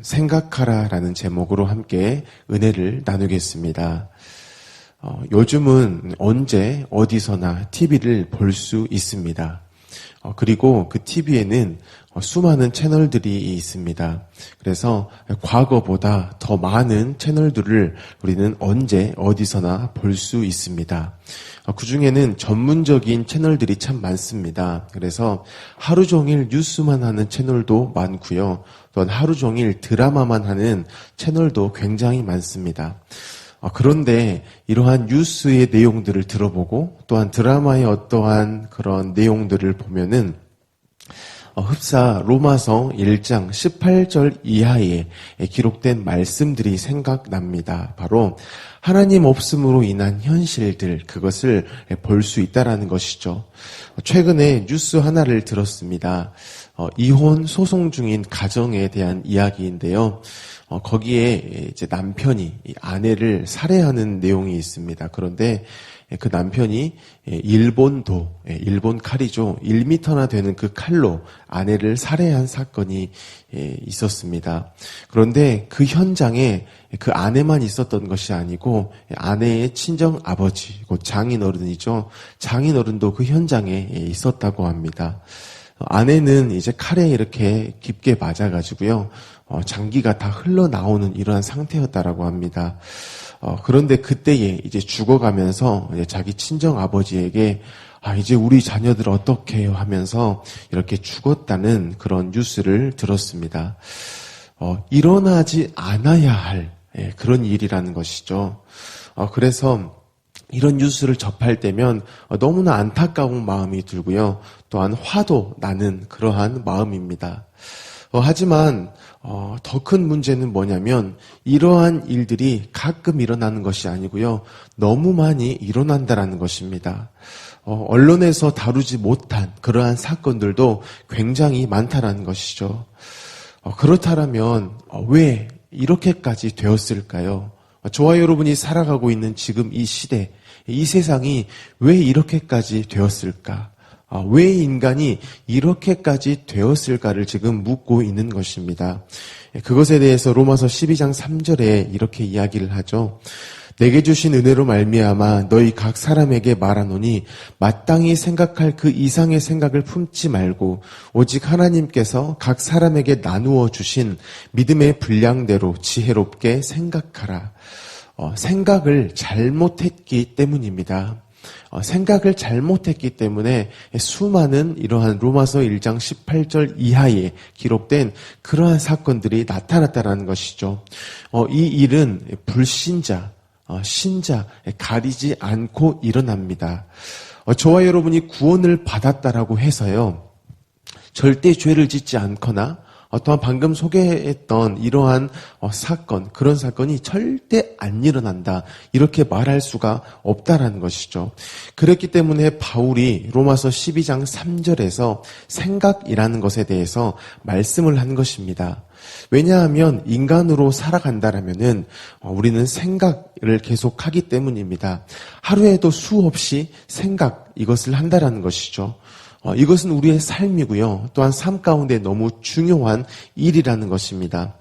생각하라라는 제목으로 함께 은혜를 나누겠습니다. 요즘은 언제 어디서나 TV를 볼 수 있습니다. 그리고 그 TV에는 수많은 채널들이 있습니다. 그래서 과거보다 더 많은 채널들을 우리는 언제 어디서나 볼 수 있습니다. 그 중에는 전문적인 채널들이 참 많습니다. 그래서 하루 종일 뉴스만 하는 채널도 많고요. 또한 하루 종일 드라마만 하는 채널도 굉장히 많습니다. 그런데 이러한 뉴스의 내용들을 들어보고 또한 드라마의 어떠한 그런 내용들을 보면은 흡사 로마서 1장 18절 이하에 기록된 말씀들이 생각납니다. 바로 하나님 없음으로 인한 현실들, 그것을 볼 수 있다라는 것이죠. 최근에 뉴스 하나를 들었습니다. 이혼 소송 중인 가정에 대한 이야기인데요. 거기에 이제 남편이 아내를 살해하는 내용이 있습니다. 그런데 그 남편이 일본 칼이죠. 1m나 되는 그 칼로 아내를 살해한 사건이 있었습니다. 그런데 그 현장에 그 아내만 있었던 것이 아니고 아내의 친정 아버지, 곧 장인어른이죠. 장인어른도 그 현장에 있었다고 합니다. 아내는 이제 칼에 이렇게 깊게 맞아가지고요. 장기가 다 흘러나오는 이러한 상태였다라고 합니다. 그런데 그때에 이제 죽어가면서 이제 자기 친정 아버지에게 이제 우리 자녀들 어떻게 해요 하면서 이렇게 죽었다는 그런 뉴스를 들었습니다. 일어나지 않아야 할 그런 일이라는 것이죠. 그래서 이런 뉴스를 접할 때면 너무나 안타까운 마음이 들고요. 또한 화도 나는 그러한 마음입니다. 하지만 더 큰 문제는 뭐냐면 이러한 일들이 가끔 일어나는 것이 아니고요. 너무 많이 일어난다라는 것입니다. 언론에서 다루지 못한 그러한 사건들도 굉장히 많다라는 것이죠. 그렇다면 왜 이렇게까지 되었을까요? 저와 여러분이 살아가고 있는 지금 이 시대, 이 세상이 왜 이렇게까지 되었을까? 왜 인간이 이렇게까지 되었을까를 지금 묻고 있는 것입니다. 그것에 대해서 로마서 12장 3절에 이렇게 이야기를 하죠. 내게 주신 은혜로 말미암아 너희 각 사람에게 말하노니 마땅히 생각할 그 이상의 생각을 품지 말고 오직 하나님께서 각 사람에게 나누어 주신 믿음의 분량대로 지혜롭게 생각하라. 생각을 잘못했기 때문입니다. 생각을 잘못했기 때문에 수많은 이러한 로마서 1장 18절 이하에 기록된 그러한 사건들이 나타났다는 것이죠. 이 일은 불신자, 신자 가리지 않고 일어납니다. 저와 여러분이 구원을 받았다라고 해서요. 절대 죄를 짓지 않거나 또한 방금 소개했던 이러한 사건, 그런 사건이 절대 안 일어난다. 이렇게 말할 수가 없다라는 것이죠. 그렇기 때문에 바울이 로마서 12장 3절에서 생각이라는 것에 대해서 말씀을 한 것입니다. 왜냐하면 인간으로 살아간다라면은 우리는 생각을 계속하기 때문입니다. 하루에도 수없이 생각, 이것을 한다라는 것이죠. 이것은 우리의 삶이고요. 또한 삶 가운데 너무 중요한 일이라는 것입니다.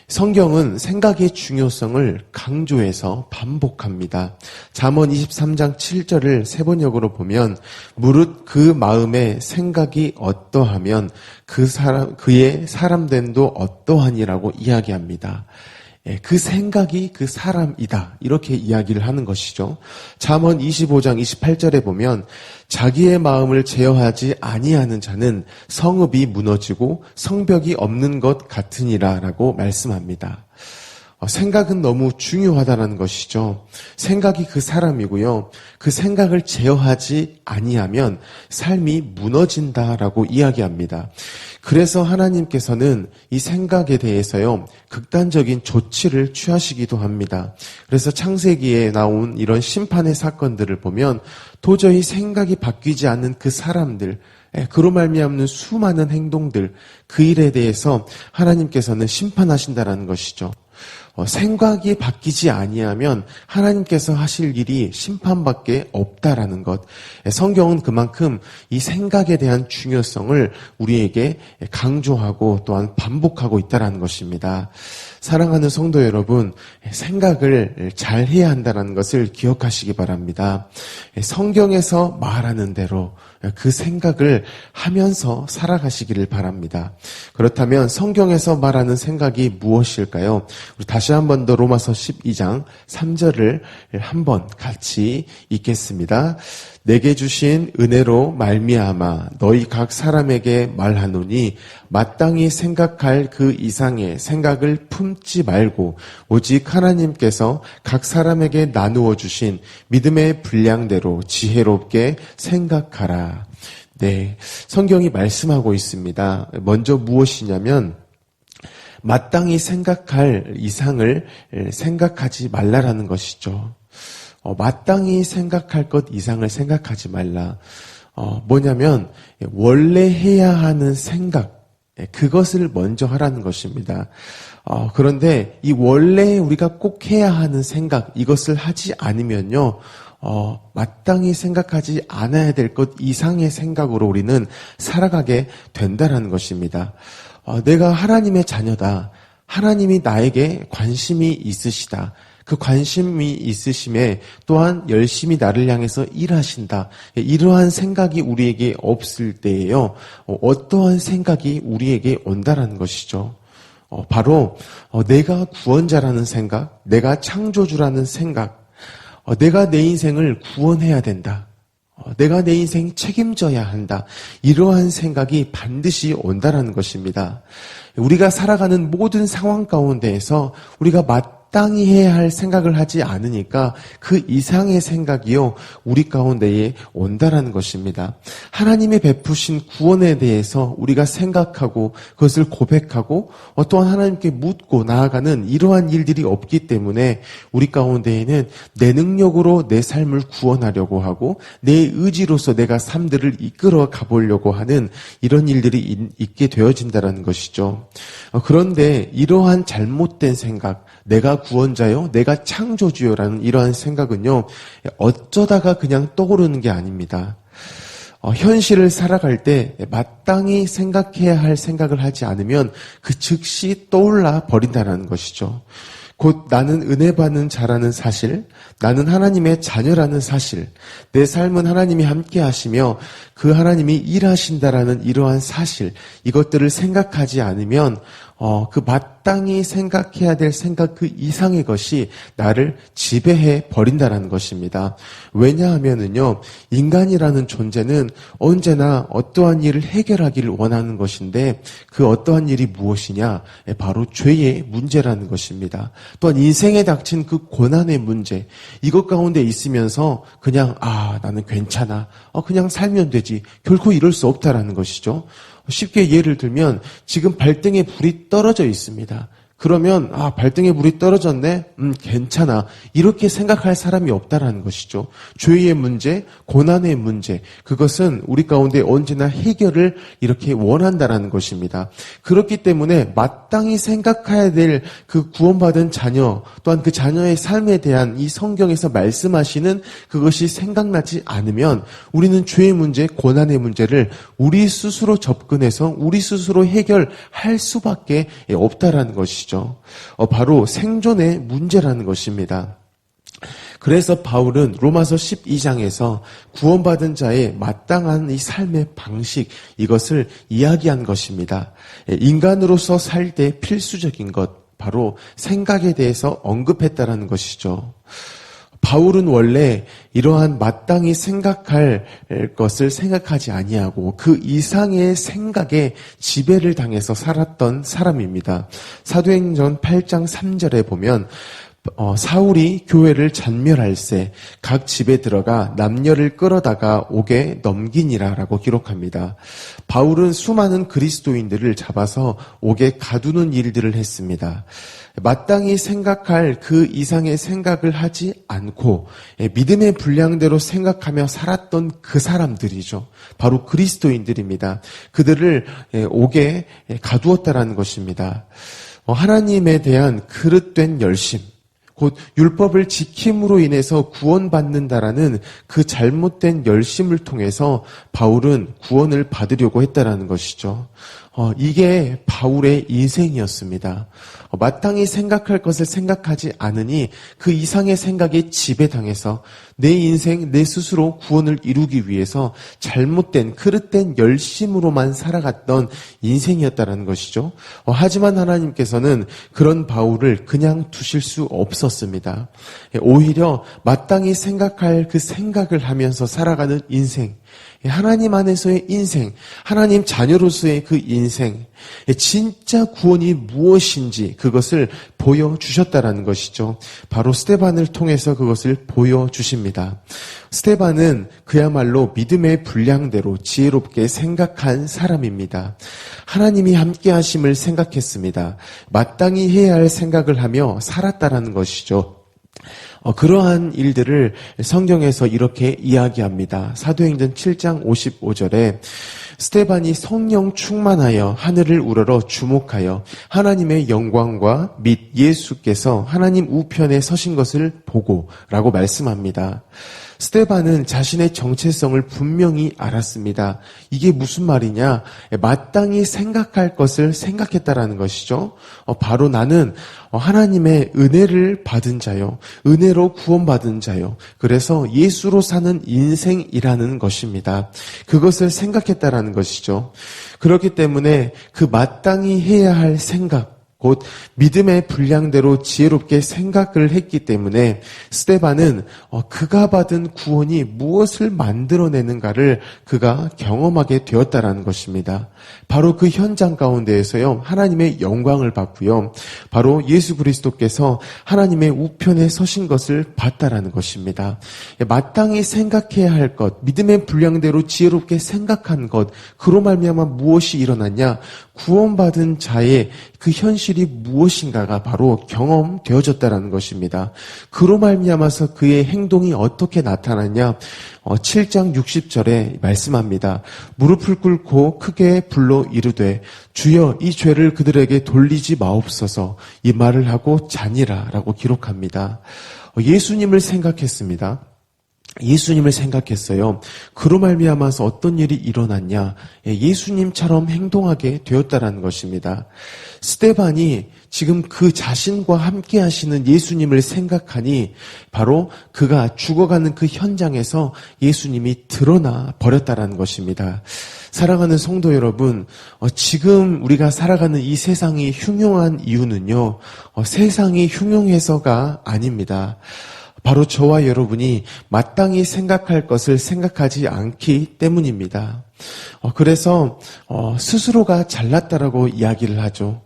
성경은 생각의 중요성을 강조해서 반복합니다. 잠언 23장 7절을 세 번역으로 보면 무릇 그 마음에 생각이 어떠하면 그의 사람됨도 어떠하니라고 이야기합니다. 그 생각이 그 사람이다. 이렇게 이야기를 하는 것이죠. 잠언 25장 28절에 보면 자기의 마음을 제어하지 아니하는 자는 성읍이 무너지고 성벽이 없는 것 같으니라 라고 말씀합니다. 생각은 너무 중요하다는 것이죠. 생각이 그 사람이고요. 그 생각을 제어하지 아니하면 삶이 무너진다라고 이야기합니다. 그래서 하나님께서는 이 생각에 대해서요, 극단적인 조치를 취하시기도 합니다. 그래서 창세기에 나온 이런 심판의 사건들을 보면 도저히 생각이 바뀌지 않는 그 사람들, 그로 말미암는 수많은 행동들, 그 일에 대해서 하나님께서는 심판하신다라는 것이죠. 생각이 바뀌지 아니하면 하나님께서 하실 일이 심판밖에 없다라는 것. 성경은 그만큼 이 생각에 대한 중요성을 우리에게 강조하고 또한 반복하고 있다라는 것입니다. 사랑하는 성도 여러분, 생각을 잘 해야 한다는 것을 기억하시기 바랍니다. 성경에서 말하는 대로 그 생각을 하면서 살아가시기를 바랍니다. 그렇다면 성경에서 말하는 생각이 무엇일까요? 우리 다시 한 번 더 로마서 12장 3절을 한번 같이 읽겠습니다. 내게 주신 은혜로 말미암아 너희 각 사람에게 말하노니 마땅히 생각할 그 이상의 생각을 품지 말고 오직 하나님께서 각 사람에게 나누어 주신 믿음의 분량대로 지혜롭게 생각하라. 네, 성경이 말씀하고 있습니다. 먼저 무엇이냐면 마땅히 생각할 이상을 생각하지 말라라는 것이죠. 마땅히 생각할 것 이상을 생각하지 말라. 뭐냐면 원래 해야 하는 생각, 그것을 먼저 하라는 것입니다. 그런데 이 원래 우리가 꼭 해야 하는 생각, 이것을 하지 않으면요, 마땅히 생각하지 않아야 될 것 이상의 생각으로 우리는 살아가게 된다라는 것입니다. 내가 하나님의 자녀다. 하나님이 나에게 관심이 있으시다. 그 관심이 있으심에 또한 열심히 나를 향해서 일하신다. 이러한 생각이 우리에게 없을 때에요. 어떠한 생각이 우리에게 온다라는 것이죠. 바로 내가 구원자라는 생각, 내가 창조주라는 생각, 내가 내 인생을 구원해야 된다. 내가 내 인생 책임져야 한다. 이러한 생각이 반드시 온다라는 것입니다. 우리가 살아가는 모든 상황 가운데에서 우리가 마땅히 해야 할 생각을 하지 않으니까 그 이상의 생각이요 우리 가운데에 온다라는 것입니다. 하나님이 베푸신 구원에 대해서 우리가 생각하고 그것을 고백하고 또한 하나님께 묻고 나아가는 이러한 일들이 없기 때문에 우리 가운데에는 내 능력으로 내 삶을 구원하려고 하고 내 의지로서 내가 삶들을 이끌어 가보려고 하는 이런 일들이 있게 되어진다는 것이죠. 그런데 이러한 잘못된 생각, 내가 구원자요, 내가 창조주요라는 이러한 생각은요, 어쩌다가 그냥 떠오르는 게 아닙니다. 현실을 살아갈 때 마땅히 생각해야 할 생각을 하지 않으면 그 즉시 떠올라 버린다는 것이죠. 곧 나는 은혜 받는 자라는 사실, 나는 하나님의 자녀라는 사실, 내 삶은 하나님이 함께 하시며 그 하나님이 일하신다라는 이러한 사실, 이것들을 생각하지 않으면 그 마땅히 생각해야 될 생각 그 이상의 것이 나를 지배해 버린다는 것입니다. 왜냐하면은요, 인간이라는 존재는 언제나 어떠한 일을 해결하기를 원하는 것인데 그 어떠한 일이 무엇이냐? 바로 죄의 문제라는 것입니다. 또한 인생에 닥친 그 고난의 문제, 이것 가운데 있으면서 그냥 나는 괜찮아, 그냥 살면 되지, 결코 이럴 수 없다라는 것이죠. 쉽게 예를 들면 지금 발등에 불이 떨어져 있습니다. 그러면 발등에 불이 떨어졌네? 괜찮아. 이렇게 생각할 사람이 없다라는 것이죠. 죄의 문제, 고난의 문제, 그것은 우리 가운데 언제나 해결을 이렇게 원한다라는 것입니다. 그렇기 때문에 마땅히 생각해야 될 그 구원받은 자녀, 또한 그 자녀의 삶에 대한 이 성경에서 말씀하시는 그것이 생각나지 않으면 우리는 죄의 문제, 고난의 문제를 우리 스스로 접근해서 우리 스스로 해결할 수밖에 없다라는 것이죠. 바로 생존의 문제라는 것입니다. 그래서 바울은 로마서 12장에서 구원받은 자의 마땅한 이 삶의 방식, 이것을 이야기한 것입니다. 인간으로서 살 때 필수적인 것, 바로 생각에 대해서 언급했다라는 것이죠. 바울은 원래 이러한 마땅히 생각할 것을 생각하지 아니하고 그 이상의 생각에 지배를 당해서 살았던 사람입니다. 사도행전 8장 3절에 보면 사울이 교회를 잔멸할세 각 집에 들어가 남녀를 끌어다가 옥에 넘기니라라고 기록합니다. 바울은 수많은 그리스도인들을 잡아서 옥에 가두는 일들을 했습니다. 마땅히 생각할 그 이상의 생각을 하지 않고 믿음의 분량대로 생각하며 살았던 그 사람들이죠. 바로 그리스도인들입니다. 그들을 옥에 가두었다라는 것입니다. 하나님에 대한 그릇된 열심, 곧 율법을 지킴으로 인해서 구원받는다라는 그 잘못된 열심을 통해서 바울은 구원을 받으려고 했다라는 것이죠. 이게 바울의 인생이었습니다. 마땅히 생각할 것을 생각하지 않으니 그 이상의 생각에 지배당해서 내 인생, 내 스스로 구원을 이루기 위해서 잘못된, 그릇된 열심으로만 살아갔던 인생이었다는 것이죠. 하지만 하나님께서는 그런 바울을 그냥 두실 수 없었습니다. 오히려 마땅히 생각할 그 생각을 하면서 살아가는 인생, 하나님 안에서의 인생, 하나님 자녀로서의 그 인생, 진짜 구원이 무엇인지 그것을 보여주셨다라는 것이죠. 바로 스데반을 통해서 그것을 보여주십니다. 스데반은 그야말로 믿음의 분량대로 지혜롭게 생각한 사람입니다. 하나님이 함께 하심을 생각했습니다. 마땅히 해야 할 생각을 하며 살았다라는 것이죠. 그러한 일들을 성경에서 이렇게 이야기합니다. 사도행전 7장 55절에 스데반이 성령 충만하여 하늘을 우러러 주목하여 하나님의 영광과 및 예수께서 하나님 우편에 서신 것을 보고 라고 말씀합니다. 스데반은 자신의 정체성을 분명히 알았습니다. 이게 무슨 말이냐? 마땅히 생각할 것을 생각했다라는 것이죠. 바로 나는 하나님의 은혜를 받은 자요. 은혜로 구원받은 자요. 그래서 예수로 사는 인생이라는 것입니다. 그것을 생각했다라는 것이죠. 그렇기 때문에 그 마땅히 해야 할 생각, 곧 믿음의 분량대로 지혜롭게 생각을 했기 때문에 스데반은 그가 받은 구원이 무엇을 만들어내는가를 그가 경험하게 되었다라는 것입니다. 바로 그 현장 가운데에서요, 하나님의 영광을 받고요, 바로 예수 그리스도께서 하나님의 우편에 서신 것을 봤다라는 것입니다. 마땅히 생각해야 할 것, 믿음의 분량대로 지혜롭게 생각한 것, 그로 말미암아 무엇이 일어났냐? 구원받은 자의 그 현실이 무엇인가가 바로 경험되어졌다라는 것입니다. 그로 말미암아서 그의 행동이 어떻게 나타났냐? 7장 60절에 말씀합니다. 무릎을 꿇고 크게 불러 이르되 주여 이 죄를 그들에게 돌리지 마옵소서, 이 말을 하고 자니라 라고 기록합니다. 예수님을 생각했습니다. 예수님을 생각했어요. 그로 말미암아서 어떤 일이 일어났냐? 예수님처럼 행동하게 되었다라는 것입니다. 스데반이 지금 그 자신과 함께 하시는 예수님을 생각하니 바로 그가 죽어가는 그 현장에서 예수님이 드러나 버렸다라는 것입니다. 사랑하는 성도 여러분, 지금 우리가 살아가는 이 세상이 흉흉한 이유는요, 세상이 흉흉해서가 아닙니다. 바로 저와 여러분이 마땅히 생각할 것을 생각하지 않기 때문입니다. 그래서 스스로가 잘났다라고 이야기를 하죠.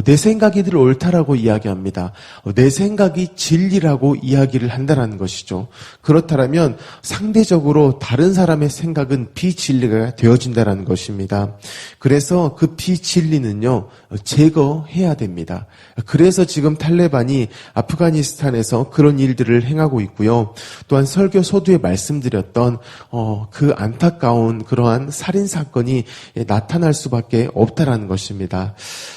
내 생각이 늘 옳다라고 이야기합니다. 내 생각이 진리라고 이야기를 한다는 것이죠. 그렇다면 상대적으로 다른 사람의 생각은 비진리가 되어진다는 것입니다. 그래서 그 비진리는요, 제거해야 됩니다. 그래서 지금 탈레반이 아프가니스탄에서 그런 일들을 행하고 있고요. 또한 설교 서두에 말씀드렸던 그 안타까운 그러한 살인 사건이 나타날 수밖에 없다라는 것입니다.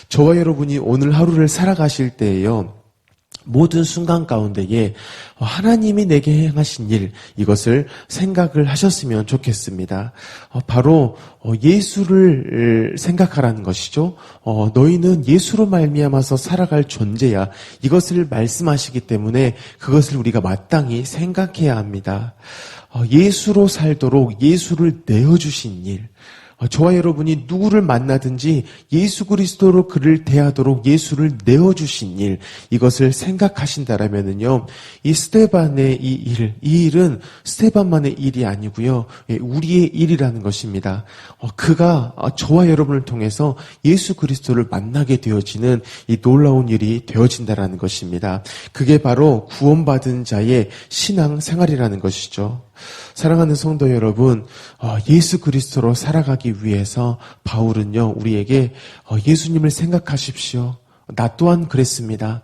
저와 여러분이 오늘 하루를 살아가실 때에요, 모든 순간 가운데에 하나님이 내게 행하신 일, 이것을 생각을 하셨으면 좋겠습니다. 바로 예수를 생각하라는 것이죠. 너희는 예수로 말미암아서 살아갈 존재야. 이것을 말씀하시기 때문에 그것을 우리가 마땅히 생각해야 합니다. 예수로 살도록 예수를 내어주신 일, 저와 여러분이 누구를 만나든지 예수 그리스도로 그를 대하도록 예수를 내어주신 일, 이것을 생각하신다라면은요, 이 스데반의 이 일은 스데반만의 일이 아니고요, 우리의 일이라는 것입니다. 그가 저와 여러분을 통해서 예수 그리스도를 만나게 되어지는 이 놀라운 일이 되어진다라는 것입니다. 그게 바로 구원받은 자의 신앙 생활이라는 것이죠. 사랑하는 성도 여러분, 예수 그리스도로 살아가기 위해서 바울은요, 우리에게 예수님을 생각하십시오. 나 또한 그랬습니다.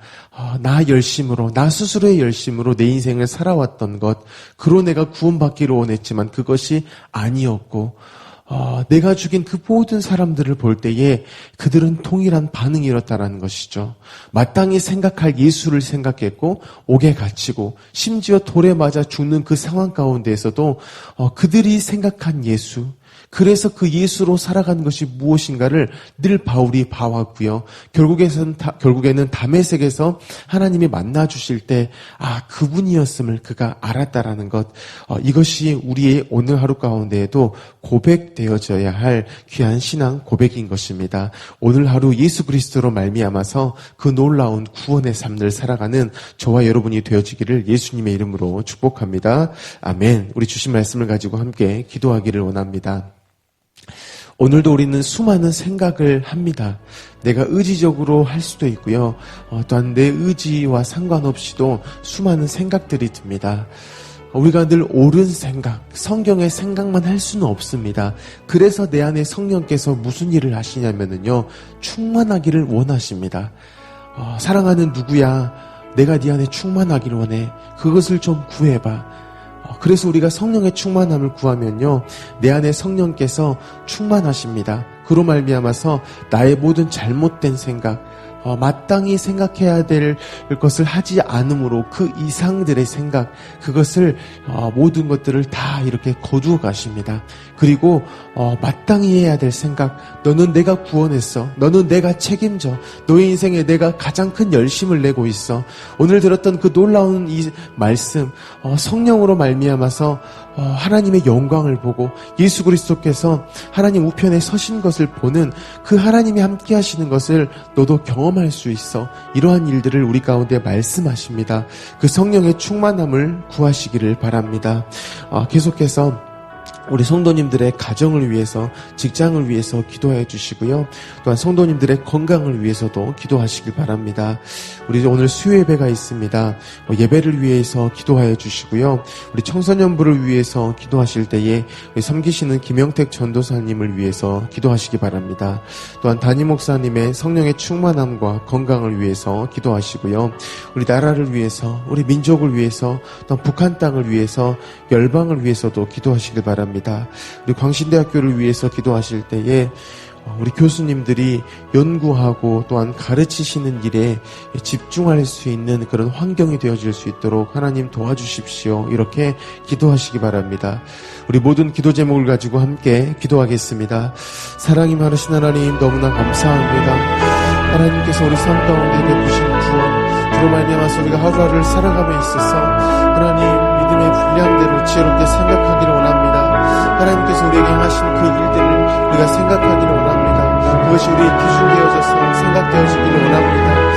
나 열심으로, 나 스스로의 열심으로 내 인생을 살아왔던 것, 그로 내가 구원받기를 원했지만 그것이 아니었고, 내가 죽인 그 모든 사람들을 볼 때에 그들은 동일한 반응이었다라는 것이죠. 마땅히 생각할 예수를 생각했고 옥에 갇히고 심지어 돌에 맞아 죽는 그 상황 가운데에서도 그들이 생각한 예수, 그래서 그 예수로 살아간 것이 무엇인가를 늘 바울이 봐왔고요. 결국에는 다메섹에서 하나님이 만나 주실 때 그분이었음을 그가 알았다라는 것, 이것이 우리의 오늘 하루 가운데에도 고백되어져야 할 귀한 신앙 고백인 것입니다. 오늘 하루 예수 그리스도로 말미암아서 그 놀라운 구원의 삶을 살아가는 저와 여러분이 되어지기를 예수님의 이름으로 축복합니다. 아멘. 우리 주신 말씀을 가지고 함께 기도하기를 원합니다. 오늘도 우리는 수많은 생각을 합니다. 내가 의지적으로 할 수도 있고요. 또한 내 의지와 상관없이도 수많은 생각들이 듭니다. 우리가 늘 옳은 생각, 성경의 생각만 할 수는 없습니다. 그래서 내 안에 성령께서 무슨 일을 하시냐면요, 충만하기를 원하십니다. 사랑하는 누구야, 내가 네 안에 충만하기를 원해. 그것을 좀 구해봐. 그래서 우리가 성령의 충만함을 구하면요, 내 안에 성령께서 충만하십니다. 그로 말미암아서 나의 모든 잘못된 생각, 마땅히 생각해야 될 것을 하지 않으므로 그 이상들의 생각, 그것을 모든 것들을 다 이렇게 거두어 가십니다. 그리고 마땅히 해야 될 생각, 너는 내가 구원했어, 너는 내가 책임져, 너의 인생에 내가 가장 큰 열심을 내고 있어. 오늘 들었던 그 놀라운 이 말씀, 성령으로 말미암아서 하나님의 영광을 보고 예수 그리스도께서 하나님 우편에 서신 것을 보는 그 하나님이 함께 하시는 것을 너도 경험할 수 있어. 이러한 일들을 우리 가운데 말씀하십니다. 그 성령의 충만함을 구하시기를 바랍니다. 계속해서 우리 성도님들의 가정을 위해서, 직장을 위해서 기도해 주시고요. 또한 성도님들의 건강을 위해서도 기도하시길 바랍니다. 우리 오늘 수요 예배가 있습니다. 예배를 위해서 기도해 주시고요. 우리 청소년부를 위해서 기도하실 때에 섬기시는 김영택 전도사님을 위해서 기도하시기 바랍니다. 또한 담임 목사님의 성령의 충만함과 건강을 위해서 기도하시고요. 우리 나라를 위해서, 우리 민족을 위해서, 또한 북한 땅을 위해서, 열방을 위해서도 기도하시길 바랍니다. 우리 광신대학교를 위해서 기도하실 때에 우리 교수님들이 연구하고 또한 가르치시는 일에 집중할 수 있는 그런 환경이 되어질 수 있도록 하나님 도와주십시오. 이렇게 기도하시기 바랍니다. 우리 모든 기도 제목을 가지고 함께 기도하겠습니다. 사랑이 많으신 하나님, 너무나 감사합니다. 하나님께서 우리 삶 가운데 베푸신 구원, 주로 말미암아서 우리가 하루하루를 살아감에 있어서 하나님 믿음의 분량대로 지혜롭게 생각하기를 원합니다. 하나님께서 우리에게 하신 그 일들을 우리가 생각하기를 원합니다. 그것이 우리의 기준되어져서 생각되어지기를 원합니다.